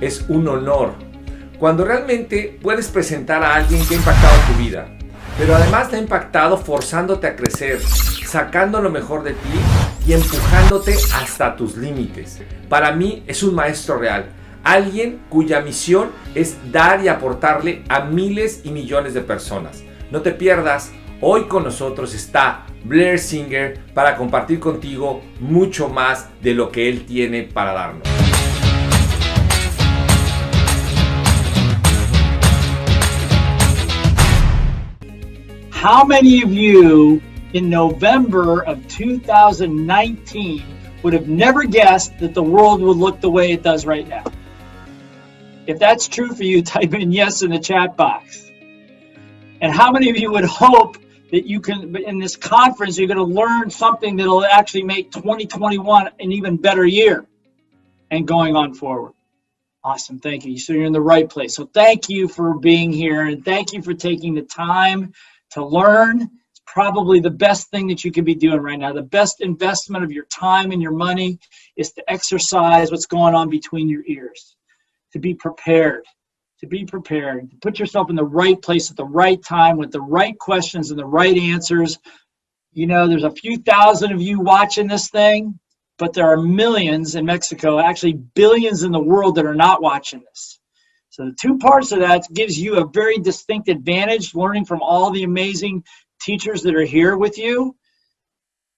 es un honor. Cuando realmente puedes presentar a alguien que ha impactado tu vida, pero además te ha impactado forzándote a crecer, sacando lo mejor de ti y empujándote hasta tus límites. Para mí es un maestro real, alguien cuya misión es dar y aportarle a miles y millones de personas. No te pierdas, hoy con nosotros está Blair Singer para compartir contigo mucho más de lo que él tiene para darnos. How many of you in November of 2019 would have never guessed that the world would look the way it does right now? If that's true for you, type in yes in the chat box. And how many of you would hope that you can, in this conference, you're going to learn something that will actually make 2021 an even better year and going on forward? Awesome. Thank you. So you're in the right place. So thank you for being here, and thank you for taking the time to learn. It's probably the best thing that you can be doing right now. The best investment of your time and your money is to exercise what's going on between your ears, to be prepared, to put yourself in the right place at the right time with the right questions and the right answers. You know, there's a few thousand of you watching this thing, but there are millions in Mexico, actually billions in the world that are not watching this. So the two parts of that gives you a very distinct advantage, learning from all the amazing teachers that are here with you.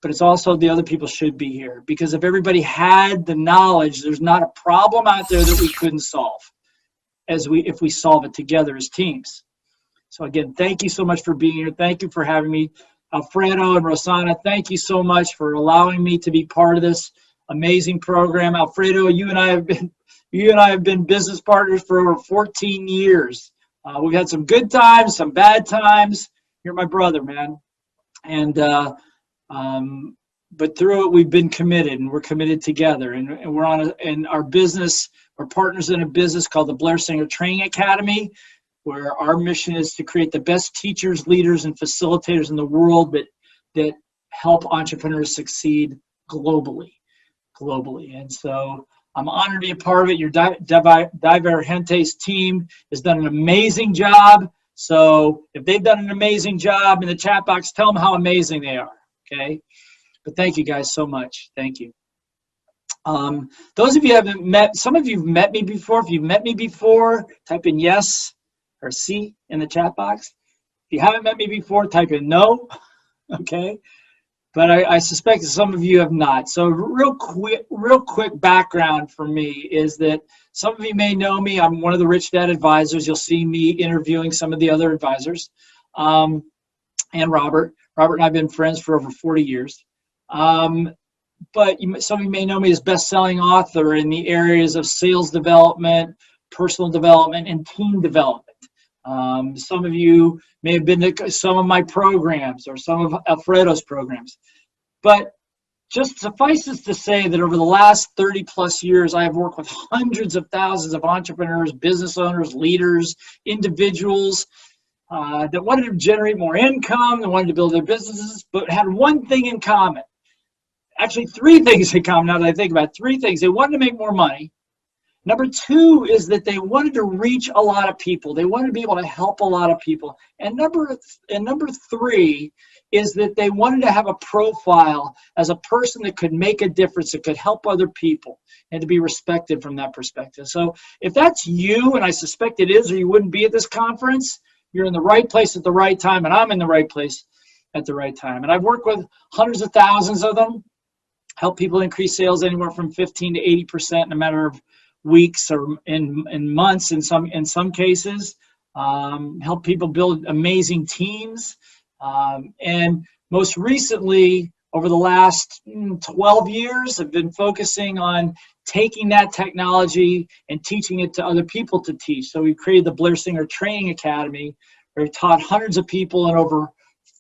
But it's also the other people should be here, because if everybody had the knowledge, there's not a problem out there that we couldn't solve if we solve it together as teams. So again, thank you so much for being here. Thank you for having me. Alfredo and Rosana, thank you so much for allowing me to be part of this amazing program. Alfredo, you and I have been business partners for over 14 years. We've had some good times, some bad times. You're my brother, man. And but through it, we've been committed, and we're committed together. And we're in our business. We're partners in a business called the Blair Singer Training Academy, where our mission is to create the best teachers, leaders, and facilitators in the world that help entrepreneurs succeed globally. And so I'm honored to be a part of it. Your Divergentes team has done an amazing job. So if they've done an amazing job in the chat box, tell them how amazing they are, okay? But thank you guys so much. Thank you. Those of you haven't met, some of you have met me before. If you've met me before, type in yes or C in the chat box. If you haven't met me before, type in no, okay? But I suspect that some of you have not. So real quick background for me is that some of you may know me. I'm one of the Rich Dad advisors. You'll see me interviewing some of the other advisors. And Robert and I have been friends for over 40 years. But some of you may know me as best-selling author in the areas of sales development, personal development, and team development. Some of you may have been to some of my programs or some of Alfredo's programs. But just suffices to say that over the last 30 plus years, I have worked with hundreds of thousands of entrepreneurs, business owners, leaders, individuals that wanted to generate more income, that wanted to build their businesses, but had one thing in common. Actually, three things in common now that I think about it. Three things. They wanted to make more money. Number two is that they wanted to reach a lot of people. They wanted to be able to help a lot of people. And number three is that they wanted to have a profile as a person that could make a difference, that could help other people, and to be respected from that perspective. So if that's you, and I suspect it is, or you wouldn't be at this conference, you're in the right place at the right time, and I'm in the right place at the right time. And I've worked with hundreds of thousands of them, help people increase sales anywhere from 15 to 80% in a matter of weeks or in months in some cases, help people build amazing teams, and most recently over the last 12 years I've been focusing on taking that technology and teaching it to other people to teach. So we created the Blair Singer Training Academy, where we taught hundreds of people in over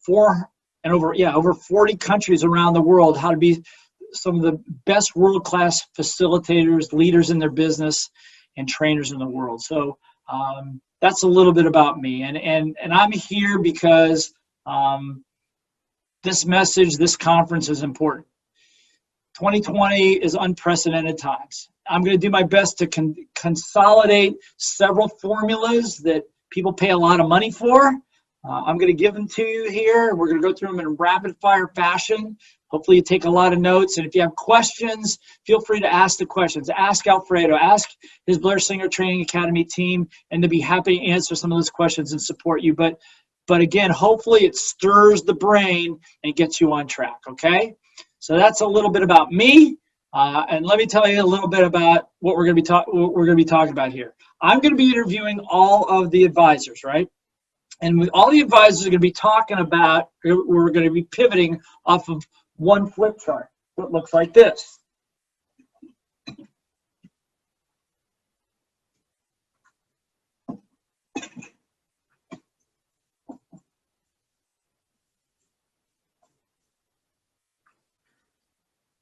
40 countries around the world how to be some of the best world-class facilitators, leaders in their business, and trainers in the world. So that's a little bit about me. And I'm here because this message, this conference is important. 2020 is unprecedented times. I'm going to do my best to consolidate several formulas that people pay a lot of money for. I'm going to give them to you here. We're going to go through them in rapid fire fashion. Hopefully you take a lot of notes. And if you have questions, feel free to ask the questions. Ask Alfredo, ask his Blair Singer Training Academy team, and they'll be happy to answer some of those questions and support you. But again, hopefully it stirs the brain and gets you on track, okay? So that's a little bit about me. And let me tell you a little bit about what we're going to be talking about here. I'm going to be interviewing all of the advisors, right? And with all the advisors are going to be talking about, we're going to be pivoting off of one flip chart that looks like this.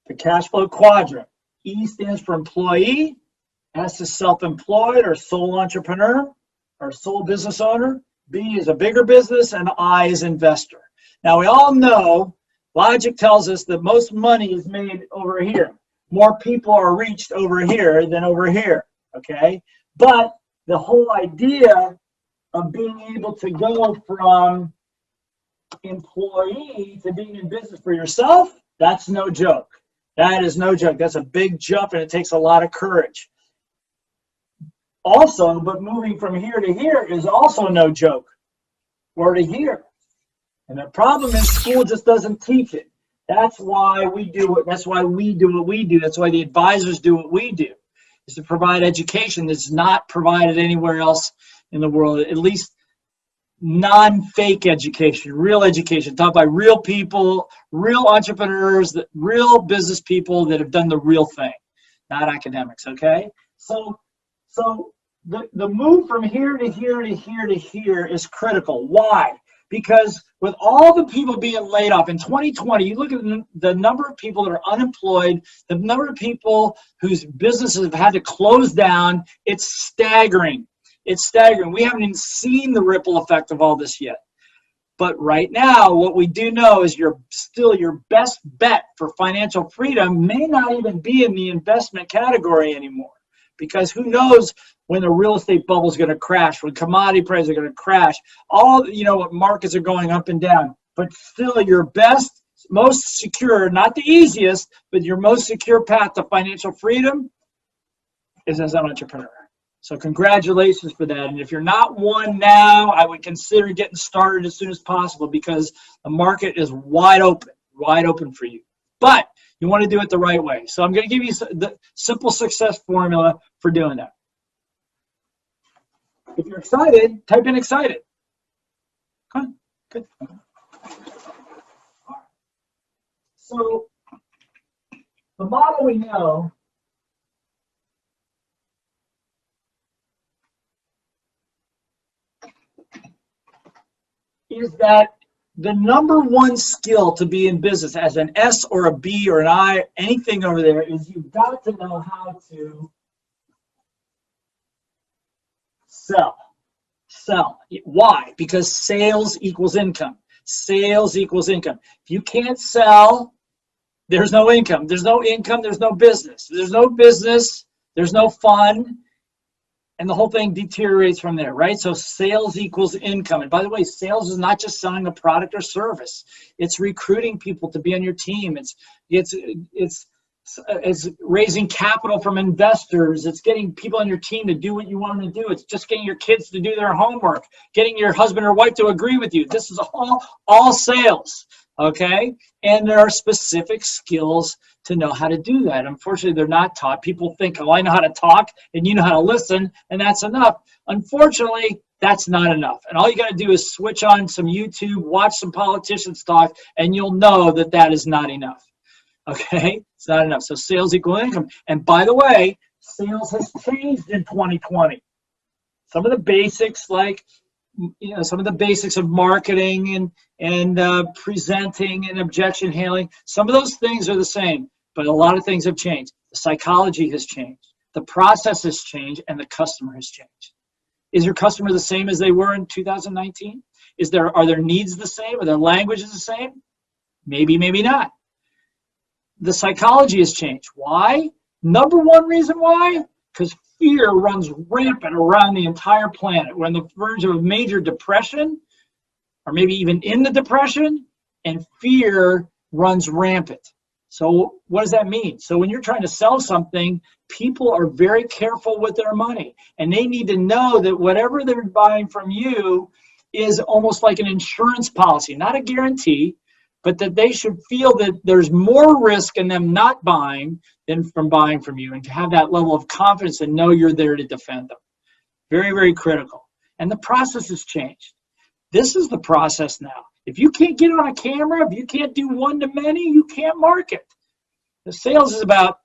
The cash flow quadrant. E stands for employee, S is self-employed or sole entrepreneur or sole business owner. B is a bigger business, and I is investor. Now, we all know logic tells us that most money is made over here. More people are reached over here than over here, okay? But the whole idea of being able to go from employee to being in business for yourself, that's no joke. That is no joke. That's a big jump, and it takes a lot of courage. Also, but moving from here to here is also no joke, or to here. And the problem is school just doesn't teach it. That's why we do it. That's why we do what we do. That's why the advisors do what we do, is to provide education that's not provided anywhere else in the world, at least non-fake education, real education, taught by real people, real entrepreneurs, real business people that have done the real thing, not academics, okay? So the move from here to here to here to here is critical. Why? Because with all the people being laid off in 2020, you look at the number of people that are unemployed, the number of people whose businesses have had to close down, it's staggering. It's staggering. We haven't even seen the ripple effect of all this yet. But right now, what we do know is your best bet for financial freedom may not even be in the investment category anymore. Because who knows when the real estate bubble is going to crash, when commodity prices are going to crash, what markets are going up and down. But still, your best, most secure, not the easiest, but your most secure path to financial freedom is as an entrepreneur. So congratulations for that. And if you're not one now, I would consider getting started as soon as possible, because the market is wide open for you. But you want to do it the right way. So I'm going to give you the simple success formula for doing that. If you're excited, type in excited. Okay, good. So the model we know is that the number one skill to be in business as an S or a B or an I, anything over there, is you've got to know how to sell. Why? Because sales equals income. Sales equals income. If you can't sell, there's no income. There's no income, there's no business. There's no business, there's no fun. And the whole thing deteriorates from there, right? So sales equals income. And by the way, sales is not just selling a product or service. It's recruiting people to be on your team. It's raising capital from investors. It's getting people on your team to do what you want them to do. It's just getting your kids to do their homework, getting your husband or wife to agree with you. This is all sales, okay? And there are specific skills to know how to do that. Unfortunately, they're not taught. People think, oh, I know how to talk and you know how to listen, and that's enough. Unfortunately, that's not enough. And all you got to do is switch on some YouTube, watch some politicians talk, and you'll know that that is not enough. Okay? It's not enough. So sales equal income. And by the way, sales has changed in 2020. Some of the basics, some of the basics of marketing and presenting and objection handling, some of those things are the same, but a lot of things have changed. The psychology has changed. The process has changed, and the customer has changed. Is your customer the same as they were in 2019? Are their needs the same? Are their languages the same? Maybe, maybe not. The psychology has changed. Why? Number one reason why? Because fear runs rampant around the entire planet. We're on the verge of a major depression, or maybe even in the depression, and fear runs rampant. So what does that mean? So when you're trying to sell something, people are very careful with their money, and they need to know that whatever they're buying from you is almost like an insurance policy, not a guarantee, but that they should feel that there's more risk in them not buying than from buying from you, and to have that level of confidence and know you're there to defend them. Very, very critical. And the process has changed. This is the process now. If you can't get on a camera, if you can't do one-to-many, you can't market. The sales is about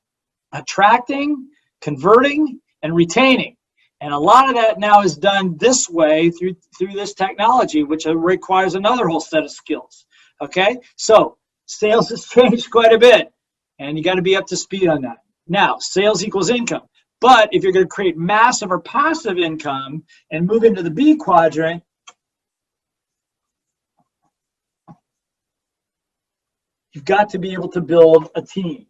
attracting, converting, and retaining. And a lot of that now is done this way through this technology, which requires another whole set of skills. Okay, so sales has changed quite a bit, and you got to be up to speed on that. Now, sales equals income. But if you're going to create massive or passive income and move into the B quadrant, you've got to be able to build a team.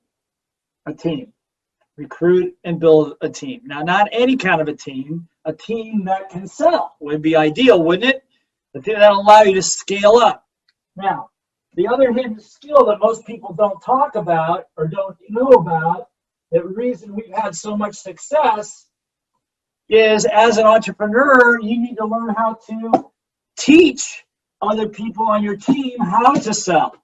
Recruit and build a team. Now, not any kind of a team that can sell would be ideal, wouldn't it? The thing that'll allow you to scale up. Now, the other hidden skill that most people don't talk about or don't know about, the reason we've had so much success is, as an entrepreneur, you need to learn how to teach other people on your team how to sell.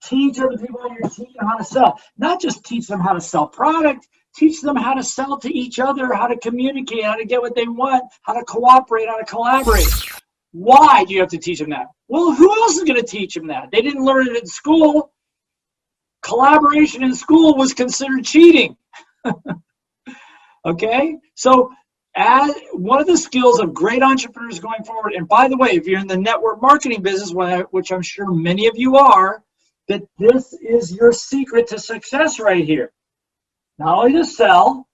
Teach other people on your team how to sell. Not just teach them how to sell product, teach them how to sell to each other, how to communicate, how to get what they want, how to cooperate, how to collaborate. Why do you have to teach them that? Well, who else is going to teach them that? They didn't learn it in school. Collaboration in school was considered cheating. Okay? So as one of the skills of great entrepreneurs going forward, and by the way, if you're in the network marketing business, which I'm sure many of you are, that this is your secret to success right here. Not only to sell,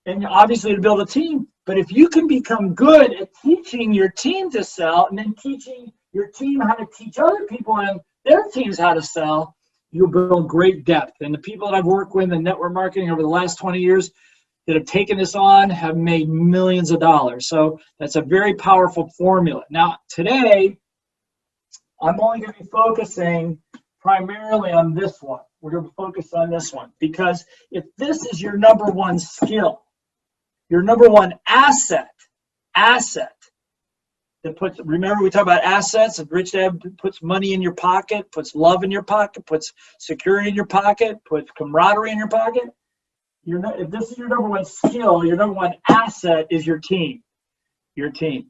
and obviously to build a team, but if you can become good at teaching your team to sell, and then teaching your team how to teach other people and their teams how to sell, you'll build great depth. And the people that I've worked with in network marketing over the last 20 years that have taken this on have made millions of dollars. So that's a very powerful formula. Now, today, I'm only going to be focusing primarily on this one. We're going to focus on this one, because if this is your number one skill, your number one asset that puts, remember we talk about assets, and Rich Dad puts money in your pocket, puts love in your pocket, puts security in your pocket, puts camaraderie in your pocket. If this is your number one skill, your number one asset is your team. Your team.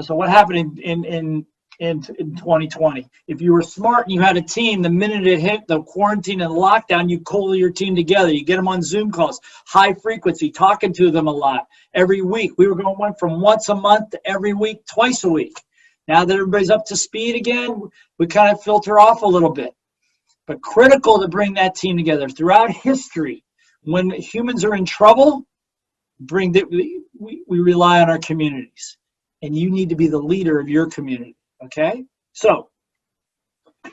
So what happened in 2020? If you were smart and you had a team, the minute it hit the quarantine and lockdown, you call your team together. You get them on Zoom calls, high frequency, talking to them a lot every week. We went from once a month to every week, twice a week. Now that everybody's up to speed again, we kind of filter off a little bit. But critical to bring that team together. Throughout history, when humans are in trouble, we rely on our communities. And you need to be the leader of your community. Okay, so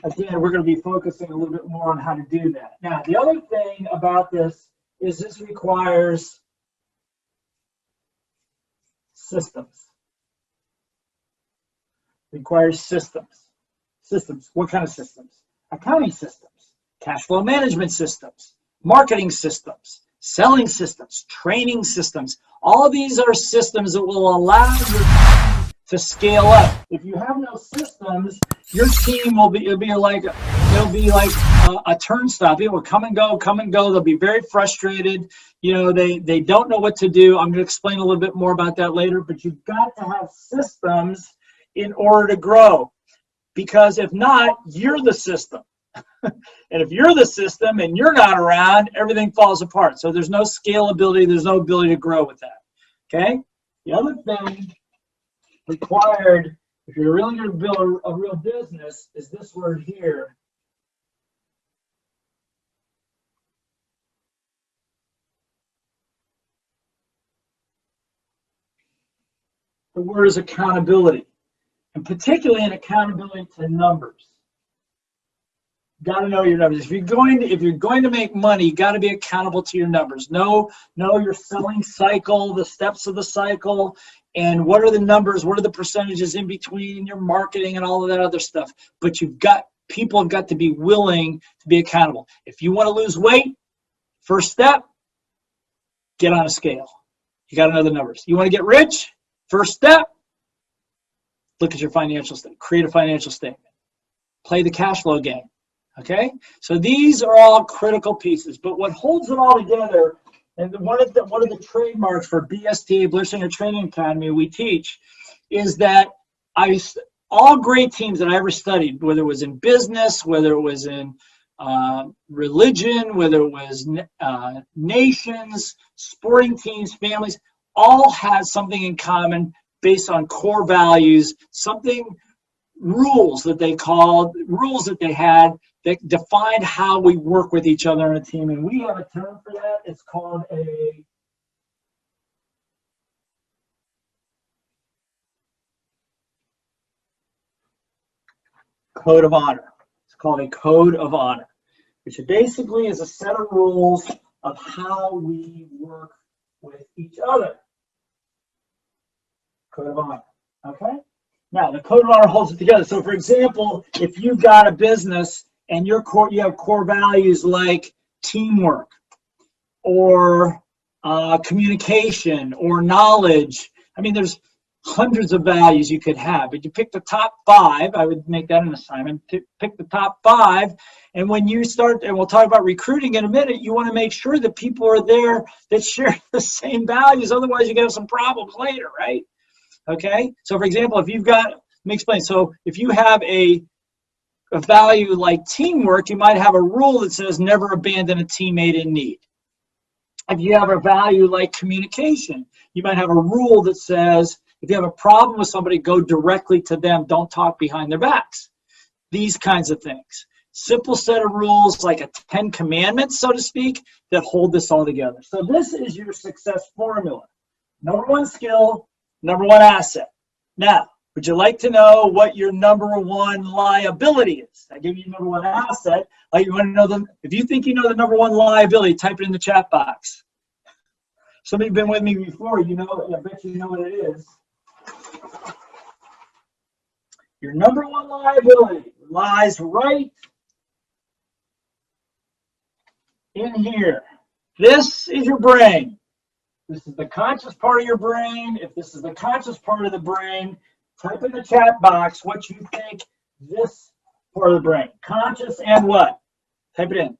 again, we're going to be focusing a little bit more on how to do that. Now, the other thing about this is this requires systems. Requires systems. Systems. What kind of systems? Accounting systems, cash flow management systems, marketing systems, selling systems, training systems. All of these are systems that will allow you to scale up. If you have no systems, your team will be, it'll be like a turnstile. People will come and go. They'll be very frustrated. They don't know what to do. I'm going to explain a little bit more about that later, but you've got to have systems in order to grow, because if not, you're the system. And if you're the system and you're not around, everything falls apart. So there's no scalability. There's no ability to grow with that. Okay? The other thing required, if you're really going to build a real business, is this word here. The word is accountability, and particularly an accountability to numbers. Got to know your numbers. If you're going to make money, you got to be accountable to your numbers. Know your selling cycle, the steps of the cycle, and what are the numbers, what are the percentages in between your marketing and all of that other stuff. But people have got to be willing to be accountable. If you want to lose weight, first step, get on a scale. You got to know the numbers. You want to get rich? First step, look at your financial statement. Create a financial statement. Play the cash flow game. Okay? So these are all critical pieces. But what holds it all together, and one of the trademarks for BSTA, Blair Singer Training Academy, we teach, is that all great teams that I ever studied, whether it was in business, whether it was in religion, whether it was nations, sporting teams, families, all had something in common based on core values, rules that they had that defined how we work with each other in a team. And we have a term for that. It's called a code of honor. It's called a code of honor, which basically is a set of rules of how we work with each other. Code of honor. Okay? Now, the code of honor holds it together. So, for example, if you've got a business and you have core values like teamwork or communication or knowledge, I mean, there's hundreds of values you could have, but you pick the top 5. I would make that an assignment. Pick the top 5, and when you start, and we'll talk about recruiting in a minute, you want to make sure that people are there that share the same values. Otherwise, you get some problems later, right? Okay. So, for example, let me explain. So, if you have a value like teamwork, you might have a rule that says never abandon a teammate in need. If you have a value like communication, you might have a rule that says if you have a problem with somebody, go directly to them. Don't talk behind their backs. These kinds of things. Simple set of rules, like a 10 commandments, so to speak, that hold this all together. So this is your success formula. Number 1 skill, number 1 asset. Now, would you like to know what your number 1 liability is? I give you number 1 asset. You want to know if you think you know the number 1 liability, type it in the chat box. Some of you have been with me before, I bet you know what it is. Your number 1 liability lies right in here. This is your brain. This is the conscious part of your brain. If this is the conscious part of the brain, type in the chat box what you think this part of the brain. Conscious and what? Type it in.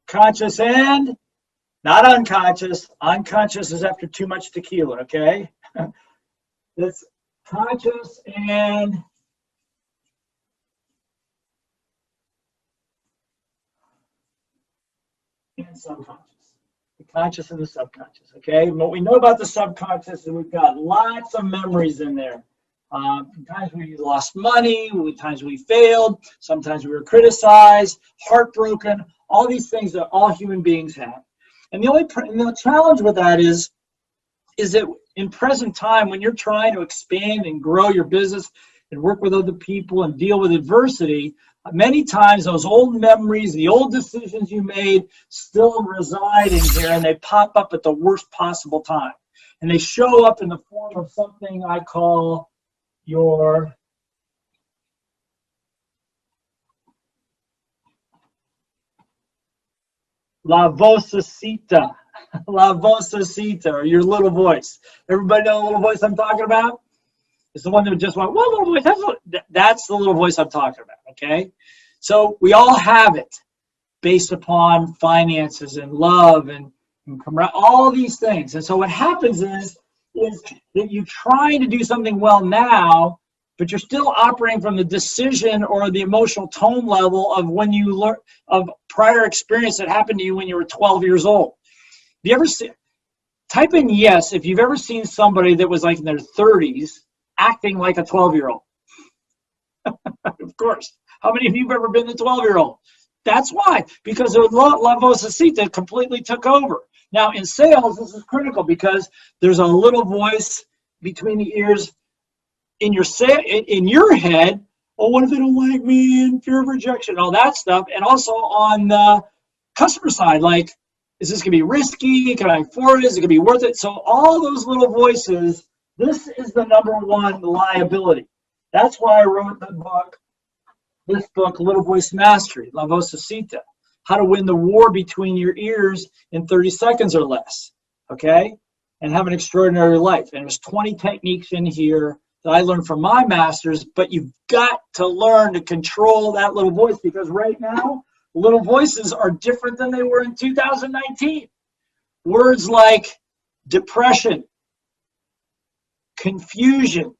Conscious and not unconscious. Unconscious is after too much tequila, okay? It's conscious and subconscious. The conscious and the subconscious, okay? And what we know about the subconscious is we've got lots of memories in there. Sometimes we lost money, sometimes we failed, sometimes we were criticized, heartbroken, all these things that all human beings have. And the challenge with that is that in present time, when you're trying to expand and grow your business and work with other people and deal with adversity, many times those old memories, the old decisions you made still reside in here, and they pop up at the worst possible time. And they show up in the form of something I call your vocecita. Vocecita, or your little voice. Everybody know the little voice I'm talking about? It's the one that just went, well, little voice, that's the little voice I'm talking about, okay? So we all have it based upon finances and love and all these things. And so what happens is that you're trying to do something well now, but you're still operating from the decision or the emotional tone level of when you learn of prior experience that happened to you when you were 12 years old. Have you ever seen, type in yes if you've ever seen somebody that was like in their 30s acting like a 12-year-old. Of course. How many of you have ever been the 12-year-old? That's why, because the La Vocecita completely took over. Now, in sales, this is critical because there's a little voice between the ears in your head oh, what if they don't like me, and fear of rejection, all that stuff. And also on the customer side, like, is this gonna be risky? Can I afford it? Is it gonna be worth it? So all those little voices, this is the number one liability. That's why I wrote this book, Little Voice Mastery, La Vocecita, how to win the war between your ears in 30 seconds or less, okay? And have an extraordinary life. And there's 20 techniques in here that I learned from my masters, but you've got to learn to control that little voice, because right now, little voices are different than they were in 2019. Words like depression, confusion,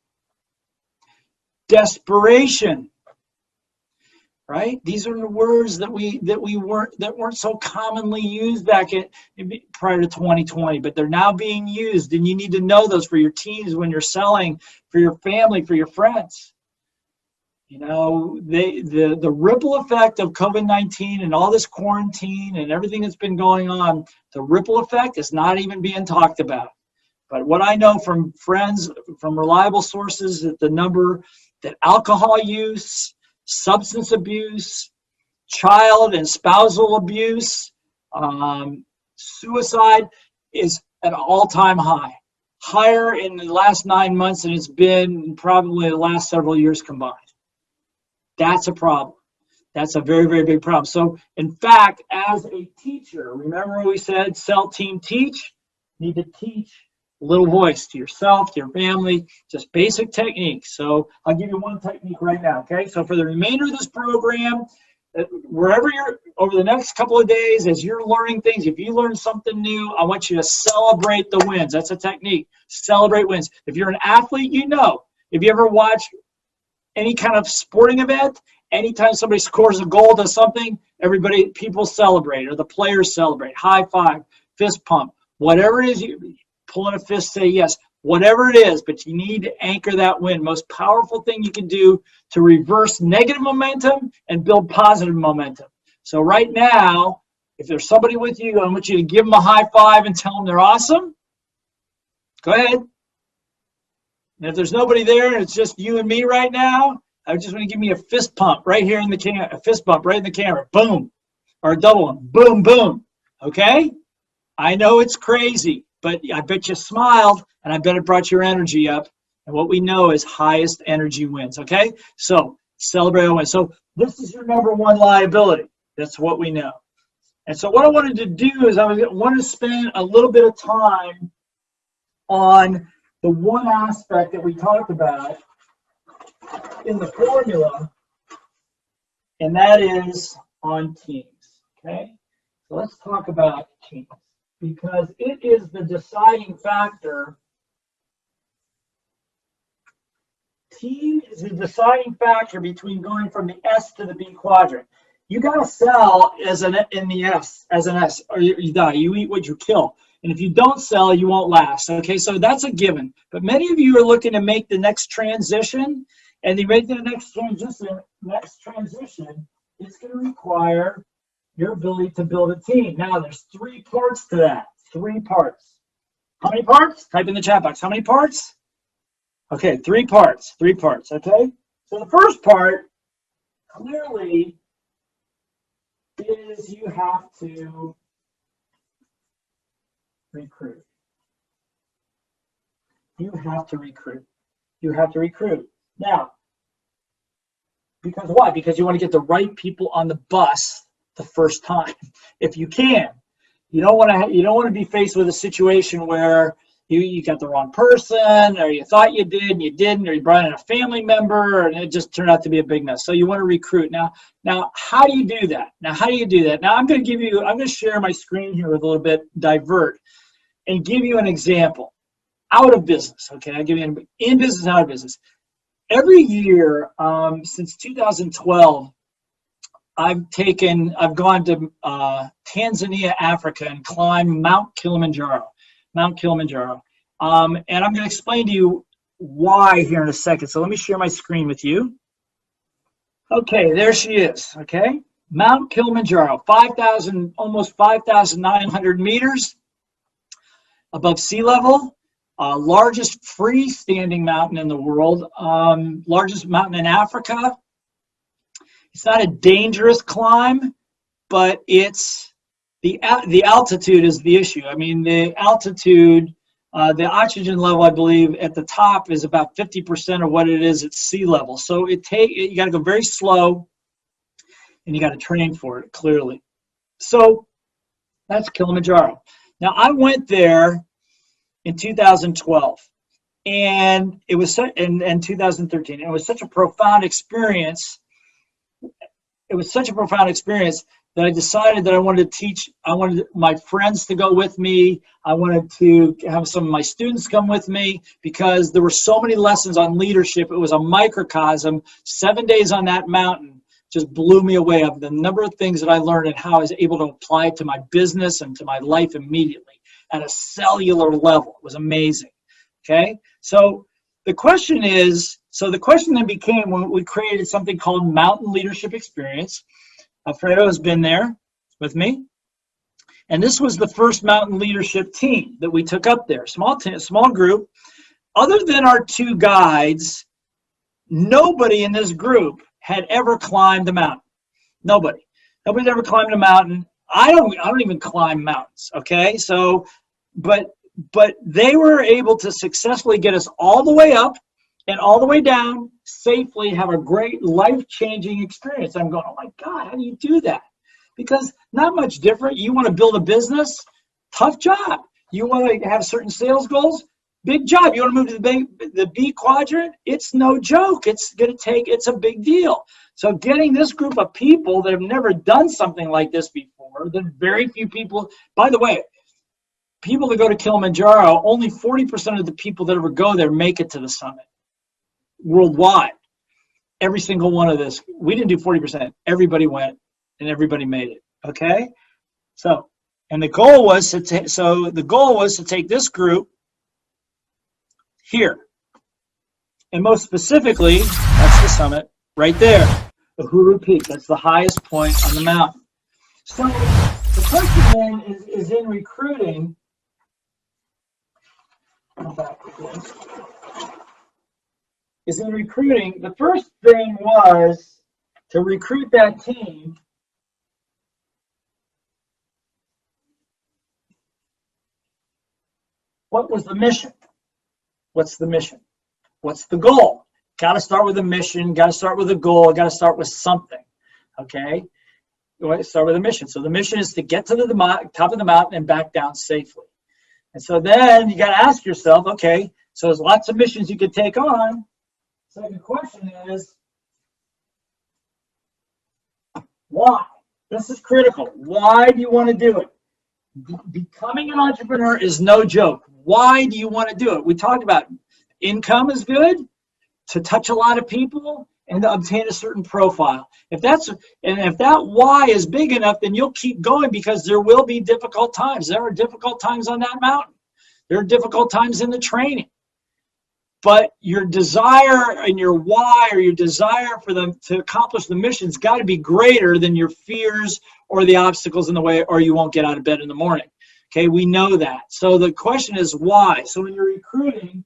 desperation, right? These are the words that weren't so commonly used back prior to 2020, but they're now being used, and you need to know those for your teams when you're selling, for your family, for your friends. You know, the ripple effect of COVID-19 and all this quarantine and everything that's been going on, the ripple effect is not even being talked about. But what I know from friends, from reliable sources, that the number that alcohol use, substance abuse, child and spousal abuse, suicide is at an all-time high. Higher in the last 9 months than it's been probably the last several years combined. That's a problem. That's a very, very big problem. So, in fact, as a teacher, remember we said sell, team, teach? You need to teach little voice to yourself, to your family, just basic techniques. So I'll give you one technique right now, okay? So for the remainder of this program, wherever you're, over the next couple of days, as you're learning things, if you learn something new, I want you to celebrate the wins. That's a technique. Celebrate wins. If you're an athlete, you know. If you ever watch any kind of sporting event, anytime somebody scores a goal, does something, people celebrate, or the players celebrate. High five, fist pump, whatever it is, you pull in a fist, say yes, whatever it is, but you need to anchor that win. Most powerful thing you can do to reverse negative momentum and build positive momentum. So right now, if there's somebody with you, I want you to give them a high five and tell them they're awesome. Go ahead. And if there's nobody there and it's just you and me right now, I just want to give me a fist pump right here in the camera, a fist bump right in the camera, boom, or a double one, boom, boom, okay? I know it's crazy, but I bet you smiled, and I bet it brought your energy up, and what we know is highest energy wins, okay? So celebrate a win. So this is your number one liability. That's what we know. And so what I wanted to do is I wanted to spend a little bit of time on the one aspect that we talked about in the formula, and that is on teams, okay? So let's talk about teams, because it is the deciding factor. Team is the deciding factor between going from the S to the B quadrant. You got to sell in the S, as an S, or you die. You eat what you kill. And if you don't sell, you won't last. Okay, so that's a given. But many of you are looking to make the next transition, and you make the next transition, it's going to require your ability to build a team. Now, there's 3 parts to that. 3 parts. How many parts? Type in the chat box. How many parts? Okay, 3 parts. 3 parts, okay? So the first part, clearly, is you have to recruit. You have to recruit. You have to recruit. Now, because why? Because you want to get the right people on the bus the first time, if you can. You don't want to be faced with a situation where you got the wrong person, or you thought you did and you didn't, or you brought in a family member and it just turned out to be a big mess. So you want to recruit. Now how do you do that? Now I'm going to share my screen here with a little bit, divert, and give you an example. Out of business, okay? I'll give you in business, out of business. Every year since 2012, I've gone to Tanzania, Africa, and climbed Mount Kilimanjaro. And I'm going to explain to you why here in a second. So let me share my screen with you. Okay, there she is, okay? Mount Kilimanjaro, almost 5,900 meters above sea level. Largest freestanding mountain in the world, largest mountain in Africa, It's not a dangerous climb, but it's the altitude is the issue. I mean, the altitude, the oxygen level, I believe, at the top is about 50% of what it is at sea level. So you got to go very slow, and you got to train for it, clearly. So that's Kilimanjaro. Now, I went there in 2012, and it was in 2013. It was such a profound experience. It was such a profound experience that I decided that I wanted to teach. I wanted my friends to go with me. I wanted to have some of my students come with me because there were so many lessons on leadership. It was a microcosm. 7 days on that mountain just blew me away of the number of things that I learned and how I was able to apply it to my business and to my life immediately at a cellular level. It was amazing. Okay, so the question then became when we created something called Mountain Leadership Experience. Alfredo has been there with me, and this was the first mountain leadership team that we took up there. Small group. Other than our two guides, nobody in this group had ever climbed a mountain. Nobody's ever climbed a mountain. I don't even climb mountains. Okay, so but they were able to successfully get us all the way up and all the way down safely, have a great life-changing experience. I'm going, oh my God, how do you do that? Because not much different. You want to build a business, tough job. You want to have certain sales goals, big job. You want to move to the B quadrant, it's no joke. It's a big deal. So getting this group of people that have never done something like this before, the very few people, by the way, people that go to Kilimanjaro, only 40% of the people that ever go there make it to the summit. Worldwide, every single one of this, we didn't do 40%. Everybody went and everybody made it. Okay, so the goal was to take this group here, and most specifically, that's the summit right there, Uhuru Peak. That's the highest point on the mountain. So the question then is in recruiting. The first thing was to recruit that team. What was the mission? What's the mission? What's the goal? Got to start with a mission, got to start with a goal, got to start with something. Okay? You want to start with a mission. So the mission is to get to the top of the mountain and back down safely. And so then you got to ask yourself, okay, so there's lots of missions you could take on. Second question is, why? This is critical. Why do you want to do it? Becoming an entrepreneur is no joke. Why do you want to do it? We talked about income is good, to touch a lot of people, and to obtain a certain profile. If that why is big enough, then you'll keep going because there will be difficult times. There are difficult times on that mountain. There are difficult times in the training. But your desire and your why, or your desire for them to accomplish the mission's got to be greater than your fears or the obstacles in the way, or you won't get out of bed in the morning. Okay, we know that. So the question is why. So when you're recruiting,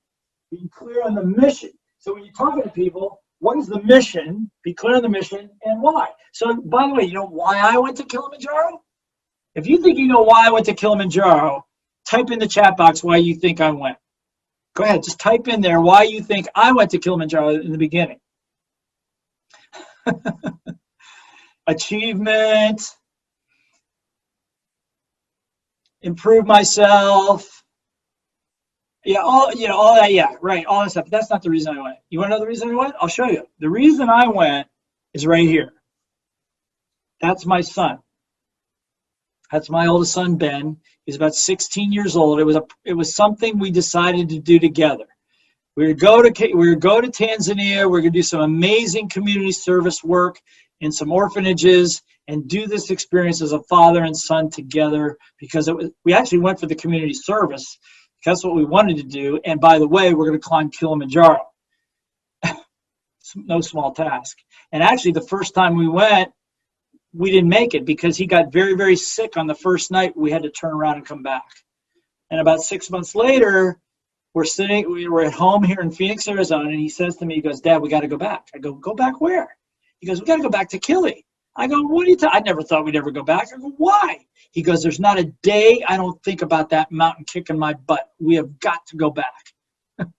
be clear on the mission. So when you're talking to people, what is the mission? Be clear on the mission and why. So by the way, you know why I went to Kilimanjaro? If you think you know why I went to Kilimanjaro, type in the chat box why you think I went. Go ahead, just type in there why you think I went to Kilimanjaro in the beginning. Achievement, improve myself. Yeah, all that, yeah, right, all that stuff. But that's not the reason I went. You want to know the reason I went? I'll show you. The reason I went is right here. That's my son. That's my oldest son, Ben. He's about 16 years old. It was something we decided to do together. We would go to Tanzania. We're going to do some amazing community service work in some orphanages and do this experience as a father and son together, because we actually went for the community service. That's what we wanted to do. And by the way, we're going to climb Kilimanjaro. No small task. And actually, the first time we went, we didn't make it because he got very, very sick on the first night. We had to turn around and come back. And about 6 months later, we were at home here in Phoenix, Arizona, and he says to me, he goes, Dad, we got to go back. I go back where? He goes, we got to go back to Killy. I go, what are you talking? I never thought we'd ever go back. I go, why? He goes, there's not a day I don't think about that mountain kicking my butt. We have got to go back. Now,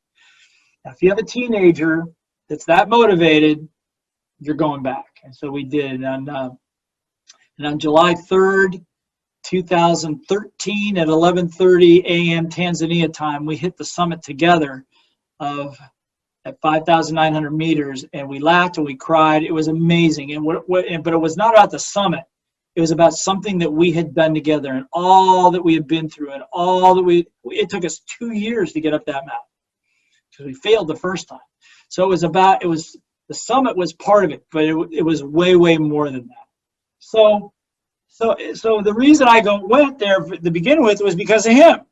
if you have a teenager that's that motivated, you're going back. And so we did. And on July 3rd, 2013 at 11:30 a.m. Tanzania time, we hit the summit together at 5,900 meters, and we laughed and we cried. It was amazing. But it was not about the summit. It was about something that we had done together and all that we had been through and all that it took us 2 years to get up that mountain because we failed the first time. So the summit was part of it, but it was way, way more than that. So the reason I went there to begin with was because of him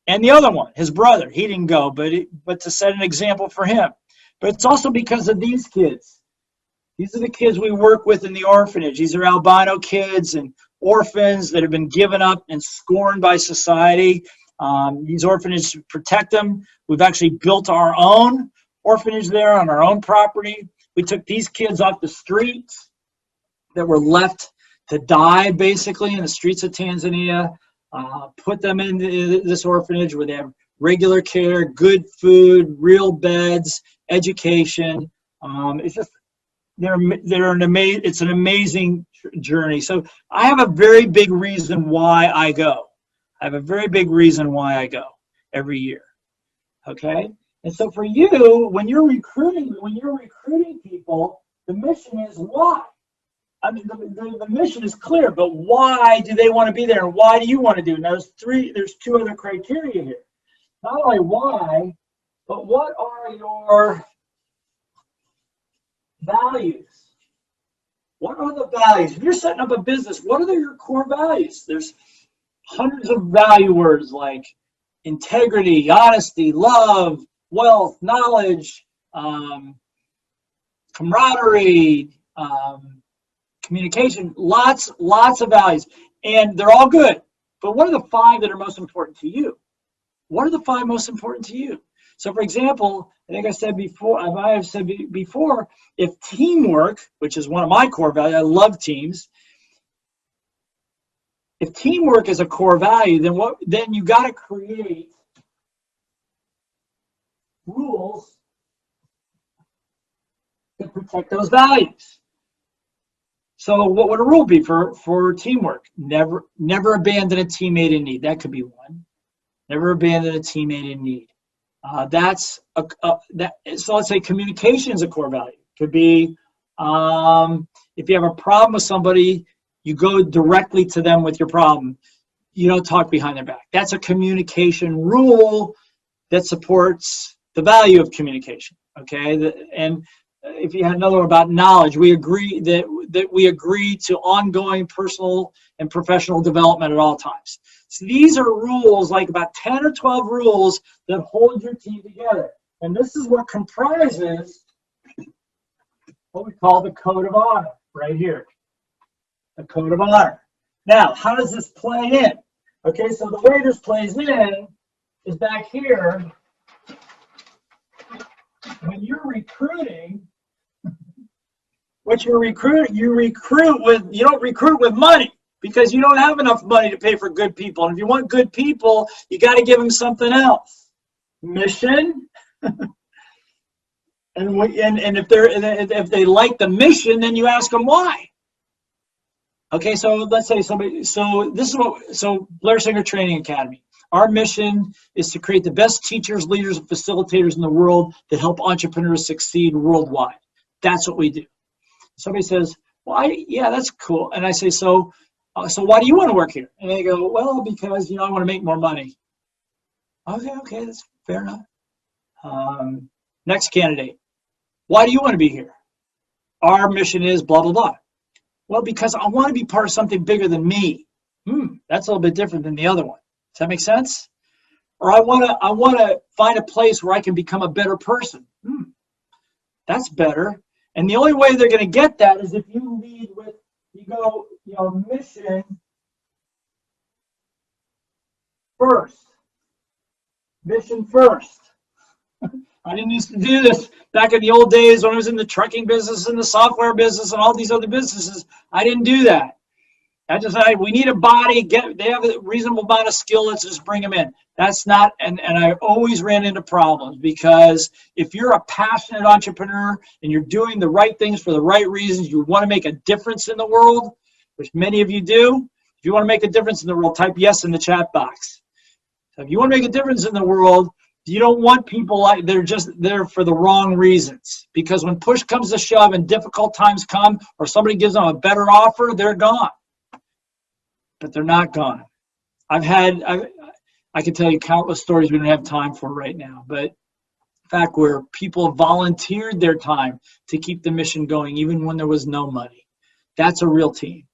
and the other one, his brother. He didn't go, but to set an example for him. But it's also because of these kids. These are the kids we work with in the orphanage. These are albino kids and orphans that have been given up and scorned by society. These orphanages protect them. We've actually built our own orphanage there on our own property. We took these kids off the streets that were left to die, basically, in the streets of Tanzania, put them in this orphanage where they have regular care, good food, real beds, education. It's an amazing journey. So I have a very big reason why I go. Every year. Okay? And so for you, when you're recruiting people, the mission is why. I mean, the mission is clear, but why do they want to be there, and why do you want to do it? Now, there's two other criteria here. Not only why, but what are your values? What are the values? If you're setting up a business, what are your core values? There's hundreds of value words like integrity, honesty, love, wealth, knowledge, camaraderie, communication, lots of values, and they're all good. But what are the 5 that are most important to you? What are the 5 most important to you? So, for example, I think I might have said before, if teamwork, which is one of my core values, I love teams. If teamwork is a core value, then you got to create rules that protect those values. So what would a rule be for teamwork? Never abandon a teammate in need. That could be one. Never abandon a teammate in need. So let's say communication is a core value. Could be if you have a problem with somebody, you go directly to them with your problem. You don't talk behind their back. That's a communication rule that supports the value of communication. Okay, and if you had another one about knowledge, we agree that we agree to ongoing personal and professional development at all times. So these are rules, like about 10 or 12 rules that hold your team together. And this is what comprises what we call the code of honor right here. The code of honor. Now, how does this play in? Okay, so the way this plays in is back here. When you're recruiting, you don't recruit with money because you don't have enough money to pay for good people. And if you want good people, you got to give them something else. Mission. And if they like the mission, then you ask them why. Okay, so let's say Blair Singer Training Academy. Our mission is to create the best teachers, leaders, and facilitators in the world that help entrepreneurs succeed worldwide. That's what we do. Somebody says, well, yeah, that's cool. And I say, so why do you want to work here? And they go, well, because, I want to make more money. Okay, that's fair enough. Next candidate, why do you want to be here? Our mission is blah, blah, blah. Well, because I want to be part of something bigger than me. That's a little bit different than the other one. Does that make sense? Or I want to find a place where I can become a better person. That's better. And the only way they're going to get that is if you lead with, mission first. Mission first. I didn't used to do this back in the old days when I was in the trucking business and the software business and all these other businesses. I didn't do that. I just said, we need a body, they have a reasonable amount of skill, let's just bring them in. That's not, and I always ran into problems, because if you're a passionate entrepreneur and you're doing the right things for the right reasons, you want to make a difference in the world, which many of you do. If you want to make a difference in the world, type yes in the chat box. So if you want to make a difference in the world, you don't want people like they're just there for the wrong reasons. Because when push comes to shove and difficult times come, or somebody gives them a better offer, they're gone. But they're not gone. I can tell you countless stories we don't have time for right now, but in fact, where people volunteered their time to keep the mission going, even when there was no money. That's a real team.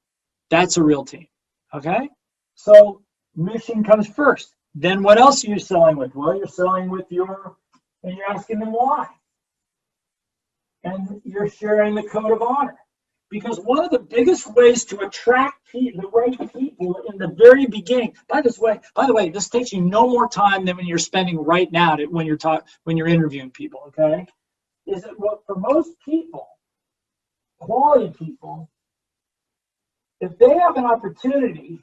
That's a real team. Okay? So mission comes first. Then what else are you selling with? Well, you're selling with and you're asking them why. And you're sharing the code of honor. Because one of the biggest ways to attract the right people in the very beginning, by the way, this takes you no more time than when you're spending right now when you're interviewing people, okay? Is that for most people, quality people, if they have an opportunity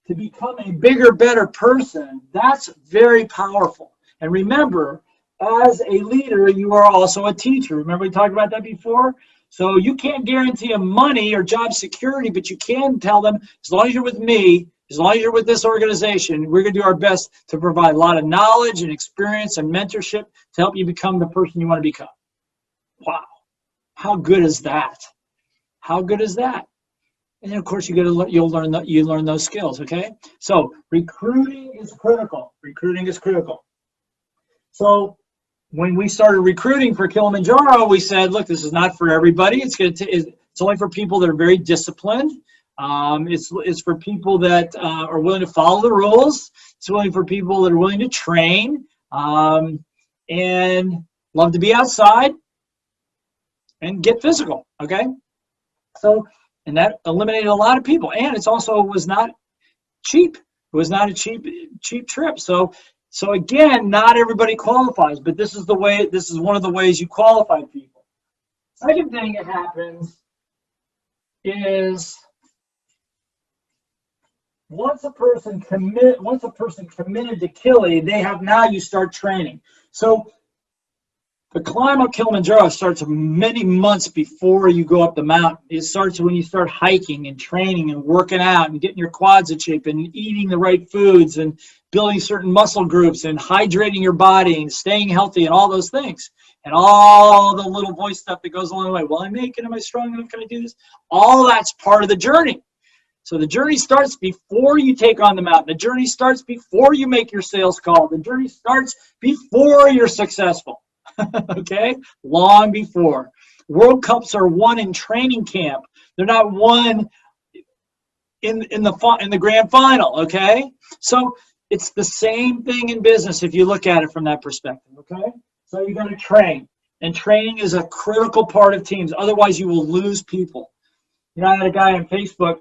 to become a bigger, better person, that's very powerful. And remember, as a leader, you are also a teacher. Remember we talked about that before? So you can't guarantee them money or job security, but you can tell them, as long as you're with me, as long as you're with this organization, we're going to do our best to provide a lot of knowledge and experience and mentorship to help you become the person you want to become. Wow. How good is that? How good is that? And then, of course, you'll learn those skills, okay? So recruiting is critical. Recruiting is critical. So when we started recruiting for Kilimanjaro, we said, look, this is not for everybody. It's only for people that are very disciplined. It's for people that are willing to follow the rules. It's only for people that are willing to train and love to be outside and get physical, okay? So, and that eliminated a lot of people. And it also was not cheap. It was not a cheap trip. So again, not everybody qualifies, but this is one of the ways you qualify people. Second thing that happens is once a person committed to Kili, you start training. So the climb up Kilimanjaro starts many months before you go up the mountain. It starts when you start hiking and training and working out and getting your quads in shape and eating the right foods and building certain muscle groups and hydrating your body and staying healthy and all those things. And all the little voice stuff that goes along the way. Will I make it? Am I strong enough? Can I do this? All that's part of the journey. So the journey starts before you take on the mountain. The journey starts before you make your sales call. The journey starts before you're successful. Okay? Long before. World Cups are won in training camp. They're not won in the grand final, okay? So it's the same thing in business if you look at it from that perspective, okay? So you got to train. And training is a critical part of teams. Otherwise, you will lose people. You know, I had a guy on Facebook.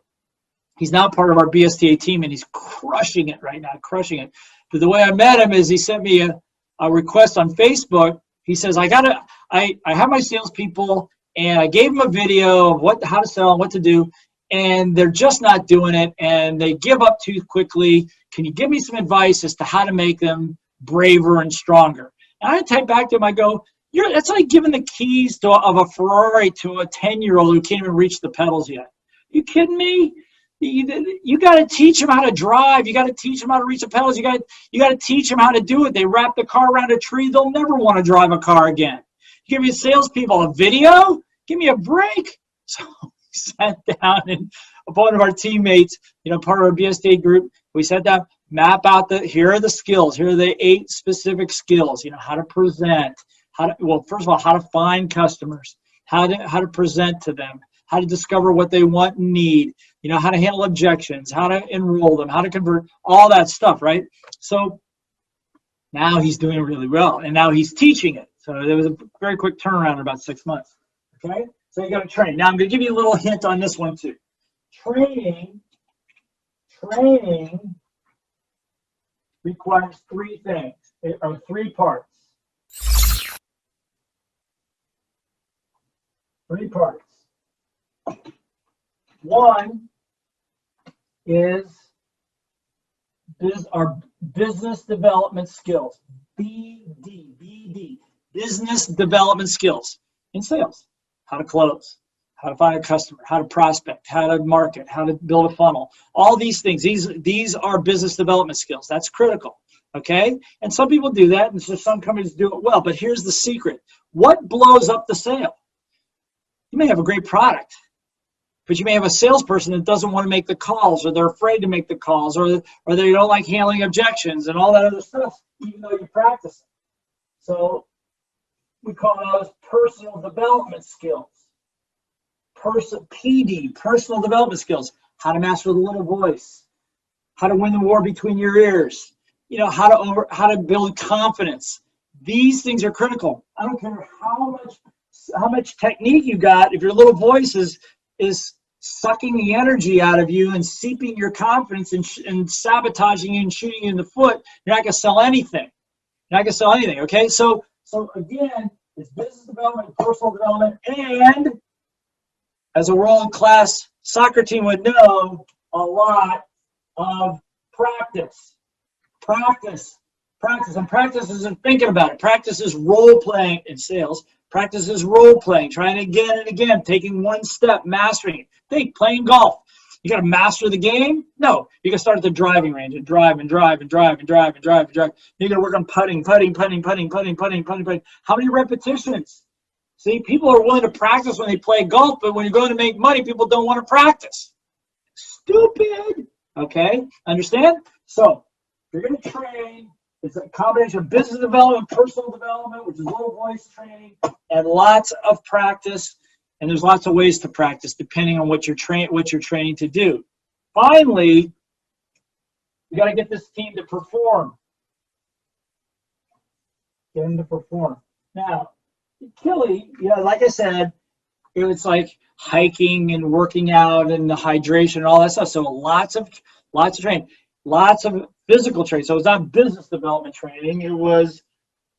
He's now part of our BSTA team, and he's crushing it right now, crushing it. But the way I met him is he sent me a request on Facebook. He says, I have my salespeople, and I gave them a video of how to sell and what to do, and they're just not doing it, and they give up too quickly. Can you give me some advice as to how to make them braver and stronger? And I type back to him, I go, that's like giving the keys of a Ferrari to a 10-year-old who can't even reach the pedals yet. You kidding me? You got to teach them how to drive. You got to teach them how to reach the pedals. You got to teach them how to do it. They wrap the car around a tree. They'll never want to drive a car again. You give me salespeople a video? Give me a break. So we sat down, and one of our teammates, part of our BSTA group, we sat down, map out here are the skills. Here are the 8 specific skills. How to present. First of all, how to find customers. How to present to them. How to discover what they want and need, how to handle objections, how to enroll them, how to convert, all that stuff, right? So now he's doing really well, and now he's teaching it. So there was a very quick turnaround in about 6 months, okay? So you got to train. Now I'm going to give you a little hint on this one too. Training requires three things, or three parts. Three parts. One is our business development skills. BD, business development skills in sales. How to close, how to find a customer, how to prospect, how to market, how to build a funnel. All these things, these are business development skills. That's critical, okay? And some people do that, and so some companies do it well. But here's the secret. What blows up the sale? You may have a great product, but you may have a salesperson that doesn't want to make the calls, or they're afraid to make the calls, or they don't like handling objections and all that other stuff, even though you practice it. So we call those personal development skills. PD, personal development skills. How to master the little voice. How to win the war between your ears. You know, how to build confidence. These things are critical. I don't care how much technique you got. If your little voice is sucking the energy out of you and seeping your confidence and sabotaging you and shooting you in the foot, you're not going to sell anything. You're not going to sell anything, okay? So again, it's business development, personal development, and as a world-class soccer team would know, a lot of practice. Practice. And practice isn't thinking about it. Practice is role-playing in sales. Practice is role-playing, trying again and again, taking one step, mastering it. Think, playing golf. You got to master the game? No. You got to start at the driving range and drive. You're going to work on putting. How many repetitions? See, people are willing to practice when they play golf, but when you're going to make money, people don't want to practice. Stupid. Okay? Understand? So, you're going to train. It's a combination of business development, personal development, which is low voice training, and lots of practice. And there's lots of ways to practice depending on what you're training to do. Finally, you got to get this team to perform. Get them to perform. Now, Achilles, like I said, it was like hiking and working out and the hydration and all that stuff. So lots of training, lots of physical training. So it's not business development training. It was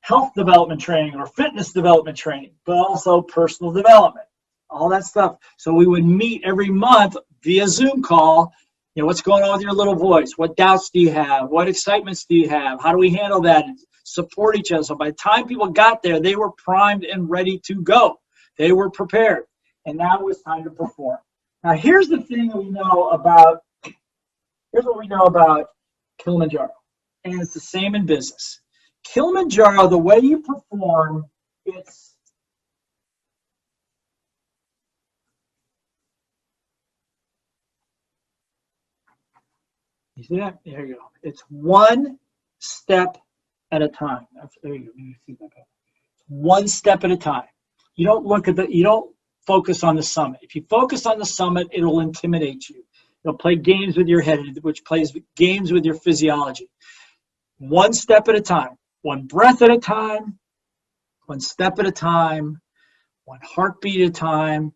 health development training or fitness development training, but also personal development, all that stuff. So we would meet every month via Zoom call. What's going on with your little voice? What doubts do you have? What excitements do you have? How do we handle that? Support each other. So by the time people got there, they were primed and ready to go. They were prepared. And now it was time to perform. Now here's the thing that we know about, here's what we know about Kilimanjaro. And it's the same in business. Kilimanjaro, the way you perform, it's you see that? There you go. It's one step at a time. There you go. You see that? One step at a time. You don't focus on the summit. If you focus on the summit, it'll intimidate you. It'll play games with your head, which plays games with your physiology. One step at a time. One breath at a time. One step at a time. One heartbeat at a time.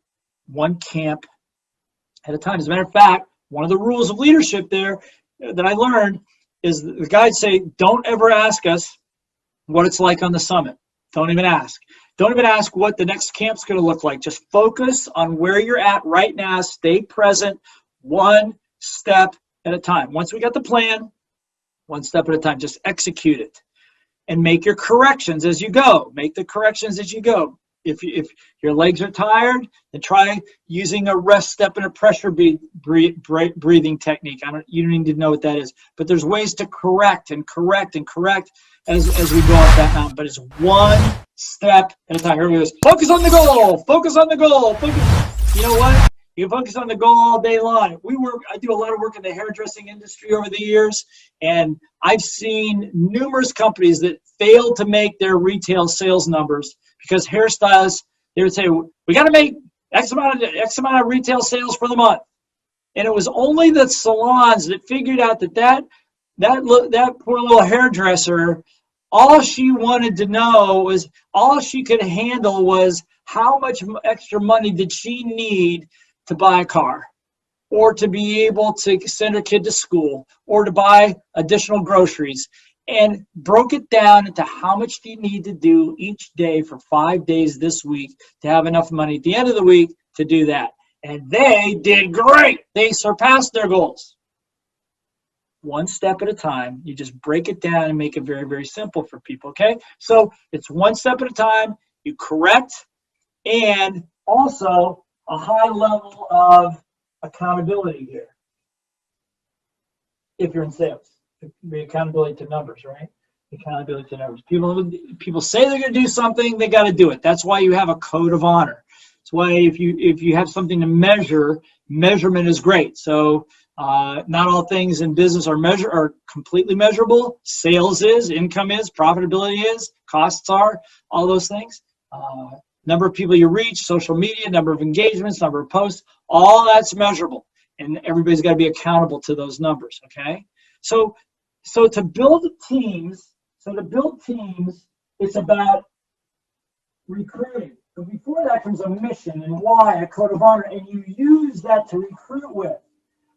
One camp at a time. As a matter of fact, one of the rules of leadership there that I learned is the guides say, don't ever ask us what it's like on the summit. Don't even ask. Don't even ask what the next camp's going to look like. Just focus on where you're at right now. Stay present, one step at a time. Once we got the plan, one step at a time, just execute it. And make your corrections as you go. Make the corrections as you go. If your legs are tired, then try using a rest step and a pressure breathing technique. You don't need to know what that is. But there's ways to correct as we go up that mountain. But it's one step at a time. Here we go. Focus on the goal. Focus on the goal. Focus. You know what? You can focus on the goal all day long. I do a lot of work in the hairdressing industry over the years, and I've seen numerous companies that failed to make their retail sales numbers because hairstylists, they would say, we got to make X amount of retail sales for the month. And it was only the salons that figured out that poor little hairdresser, all she wanted to know was, all she could handle was how much extra money did she need to buy a car. or to be able to send her kid to school, or to buy additional groceries, and broke it down into how much do you need to do each day for 5 days this week to have enough money at the end of the week to do that. And they did great. They surpassed their goals. One step at a time. You just break it down and make it very, very simple for people, okay? So it's one step at a time. You correct, and also a high level of accountability here. If you're in sales, the accountability to numbers, right? Accountability to numbers. People say they're going to do something, they got to do it. That's why you have a code of honor. That's why if you have something to measure, measurement is great. So not all things in business are completely measurable. Sales is, income is, profitability is, costs are, all those things. Number of people you reach, social media, number of engagements, number of posts, all that's measurable. And everybody's got to be accountable to those numbers, okay? So to build teams, it's about recruiting. So before that comes a mission and why, a code of honor, and you use that to recruit with.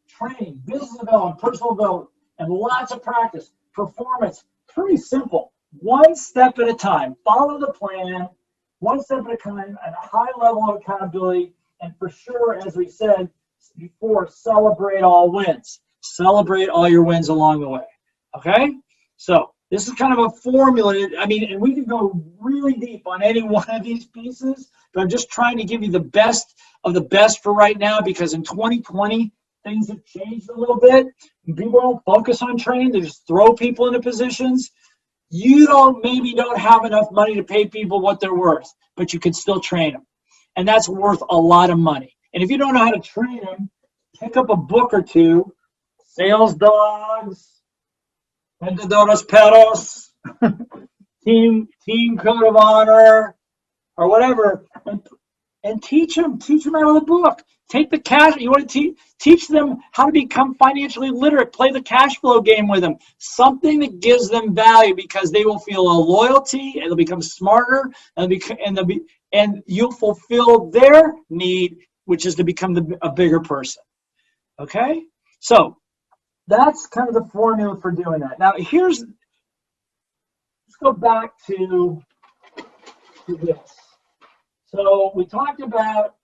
Training, business development, personal development, and lots of practice. Performance, pretty simple. One step at a time. Follow the plan, one step at a time, at a high level of accountability, and for sure, as we said before, celebrate all wins. Celebrate all your wins along the way. Okay? So this is kind of a formula. I mean, and we can go really deep on any one of these pieces, but I'm just trying to give you the best of the best for right now, because in 2020, things have changed a little bit. People don't focus on training. They just throw people into positions. You maybe don't have enough money to pay people what they're worth, but you can still train them. And that's worth a lot of money. And if you don't know how to train them, pick up a book or two, Sales Dogs, Vendedores Perros, Team Code of Honor, or whatever, and teach them out of the book. Take the cash. You want to teach them how to become financially literate. Play the cash flow game with them. Something that gives them value, because they will feel a loyalty, and they'll become smarter, and you'll fulfill their need, which is to become a bigger person. Okay, so that's kind of the formula for doing that. Now let's go back to this. So we talked about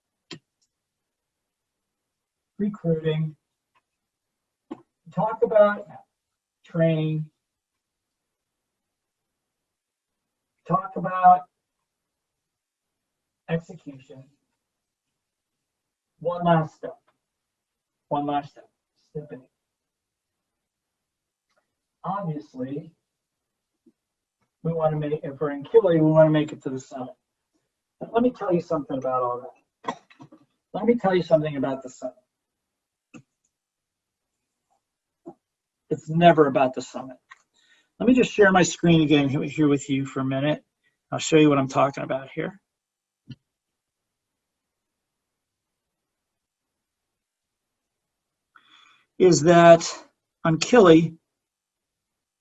recruiting, we talked about training, we talked about execution. One last step. Step in. Obviously, we want to make, if we're in Chile, we want to make it to the summit. But let me tell you something about all that. Let me tell you something about the summit. It's never about the summit. Let me just share my screen again here with you for a minute. I'll show you what I'm talking about here. Is that on Kili,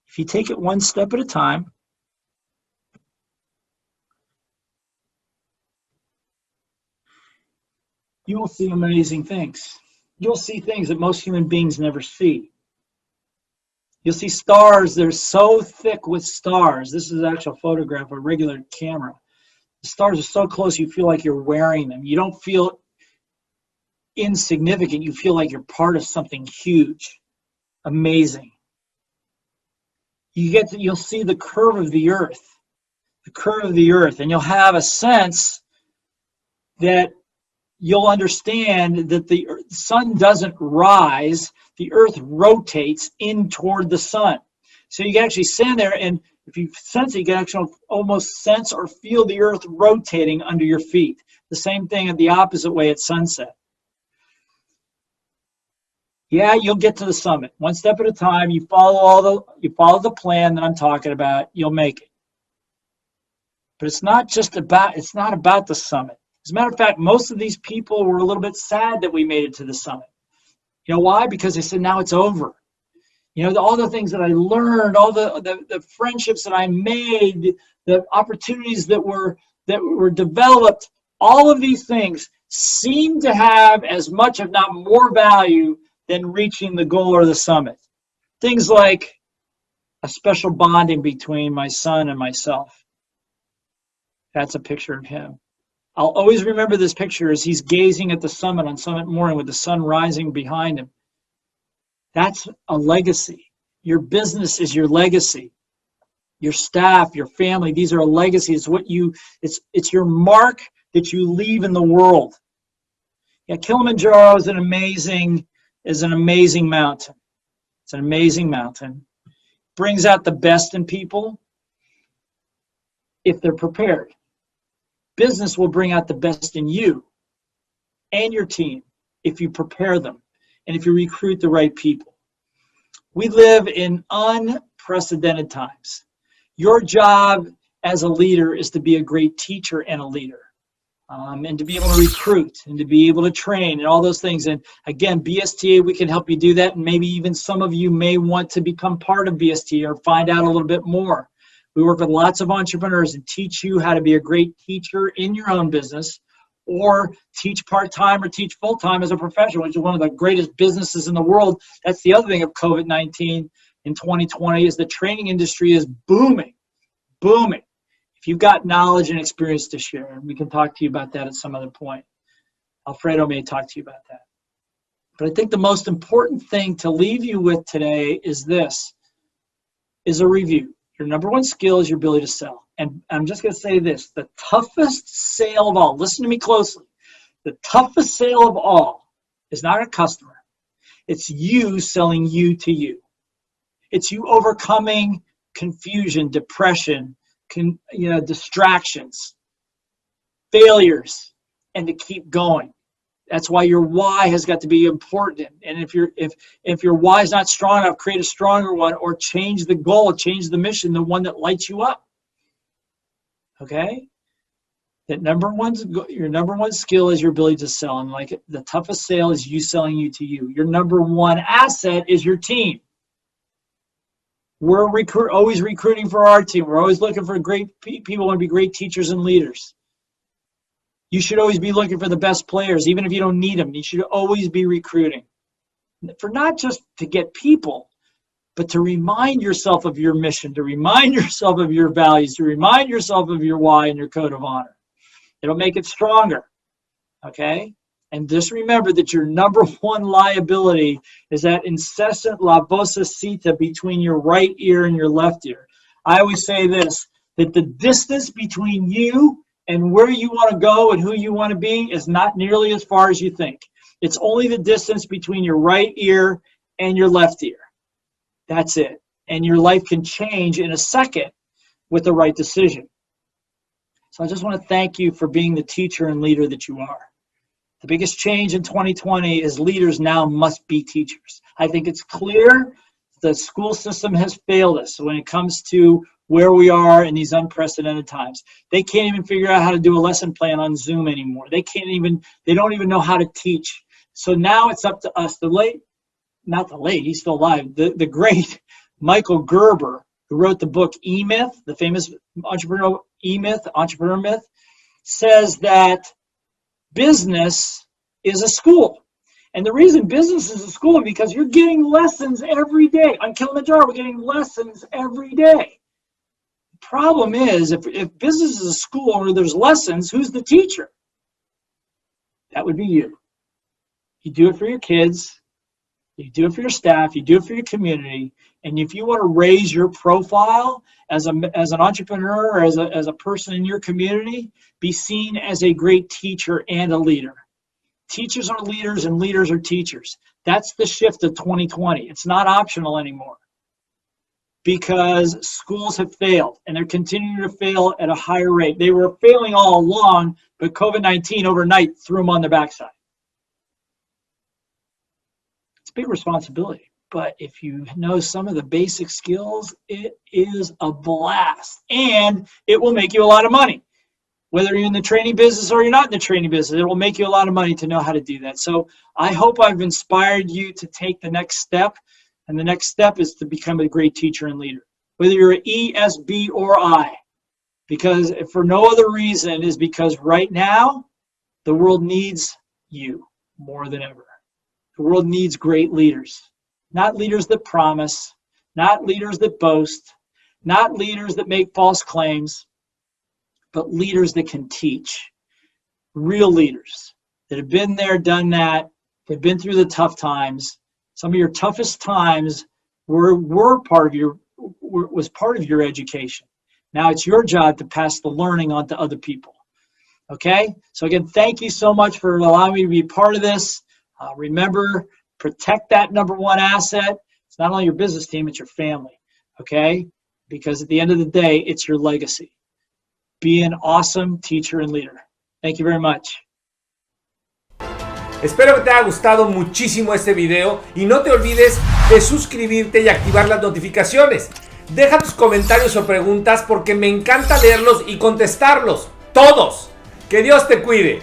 if you take it one step at a time, you will see amazing things. You'll see things that most human beings never see. You'll see stars. They're so thick with stars. This is an actual photograph of a regular camera. The stars are so close, you feel like you're wearing them. You don't feel insignificant. You feel like you're part of something huge, amazing. You'll see the curve of the earth, and you'll have a sense that you'll understand that the sun doesn't rise, the earth rotates in toward the sun. So you can actually stand there, and if you sense it, you can actually almost sense or feel the earth rotating under your feet. The same thing at the opposite way at sunset. Yeah, you'll get to the summit. One step at a time. You follow the plan that I'm talking about, you'll make it. But it's not about the summit. As a matter of fact, most of these people were a little bit sad that we made it to the summit. You know why? Because they said, now it's over. You know, all the things that I learned, all the friendships that I made, the opportunities that were developed, all of these things, seem to have as much, if not more value than reaching the goal or the summit. Things like a special bonding between my son and myself. That's a picture of him. I'll always remember this picture as he's gazing at the summit on summit morning with the sun rising behind him. That's a legacy. Your business is your legacy. Your staff, your family, these are a legacy. It's your mark that you leave in the world. Yeah, Kilimanjaro is an amazing mountain. It's an amazing mountain. Brings out the best in people if they're prepared. Business will bring out the best in you and your team if you prepare them and if you recruit the right people. We live in unprecedented times. Your job as a leader is to be a great teacher and a leader, and to be able to recruit and to be able to train and all those things. And again, BSTA, we can help you do that. And maybe even some of you may want to become part of BSTA or find out a little bit more. We work with lots of entrepreneurs and teach you how to be a great teacher in your own business, or teach part-time or teach full-time as a professional, which is one of the greatest businesses in the world. That's the other thing of COVID-19 in 2020 is the training industry is booming. If you've got knowledge and experience to share, and we can talk to you about that at some other point. Alfredo may talk to you about that. But I think the most important thing to leave you with today is this, is a review. Your number one skill is your ability to sell. And I'm just going to say this, the toughest sale of all, listen to me closely, the toughest sale of all is not a customer. It's you selling you to you. It's you overcoming confusion, depression, distractions, failures, and to keep going. That's why your why has got to be important. And if your why is not strong enough, create a stronger one, or change the goal, change the mission, the one that lights you up. Okay? Your number one skill is your ability to sell. And like the toughest sale is you selling you to you. Your number one asset is your team. We're always recruiting for our team. We're always looking for great people want to be great teachers and leaders. You should always be looking for the best players, even if you don't need them. You should always be recruiting. For not just to get people, but to remind yourself of your mission, to remind yourself of your values, to remind yourself of your why and your code of honor. It'll make it stronger, okay? And just remember that your number one liability is that incessant la vocecita between your right ear and your left ear. I always say this, that the distance between you and where you want to go and who you want to be is not nearly as far as you think. It's only the distance between your right ear and your left ear. That's it. And your life can change in a second with the right decision. So I just want to thank you for being the teacher and leader that you are. The biggest change in 2020 is leaders now must be teachers. I think it's clear the school system has failed us when it comes to where we are in these unprecedented times. They can't even figure out how to do a lesson plan on Zoom anymore. They don't even know how to teach. So now it's up to us. He's still alive. The great Michael Gerber, who wrote the book E-Myth, the famous entrepreneur myth, says that business is a school. And the reason business is a school is because you're getting lessons every day. On Kilimanjaro, we're getting lessons every day. The problem is, if business is a school where there's lessons, who's the teacher? That would be you. You do it for your kids. You do it for your staff. You do it for your community. And if you want to raise your profile as an entrepreneur or as a person in your community, be seen as a great teacher and a leader. Teachers are leaders and leaders are teachers. That's the shift of 2020. It's not optional anymore because schools have failed and they're continuing to fail at a higher rate. They were failing all along, but COVID-19 overnight threw them on their backside. It's a big responsibility, but if you know some of the basic skills, it is a blast and it will make you a lot of money. Whether you're in the training business or you're not in the training business, it will make you a lot of money to know how to do that. So I hope I've inspired you to take the next step. And the next step is to become a great teacher and leader, whether you're an E, S, B, or I. Because for no other reason is because right now, The world needs you more than ever. The world needs great leaders, not leaders that promise, not leaders that boast, not leaders that make false claims, but leaders that can teach. Real leaders that have been there, done that. They've been through the tough times. Some of your toughest times was part of your education. Now it's your job to pass the learning on to other people. Okay? So again, thank you so much for allowing me to be part of this. Remember, protect that number one asset. It's not only your business team, it's your family. Okay? Because at the end of the day, it's your legacy. Be an awesome teacher and leader. Thank you very much. Espero que te haya gustado muchísimo este video y no te olvides de suscribirte y activar las notificaciones. Deja tus comentarios o preguntas porque me encanta leerlos y contestarlos. Todos. Que Dios te cuide.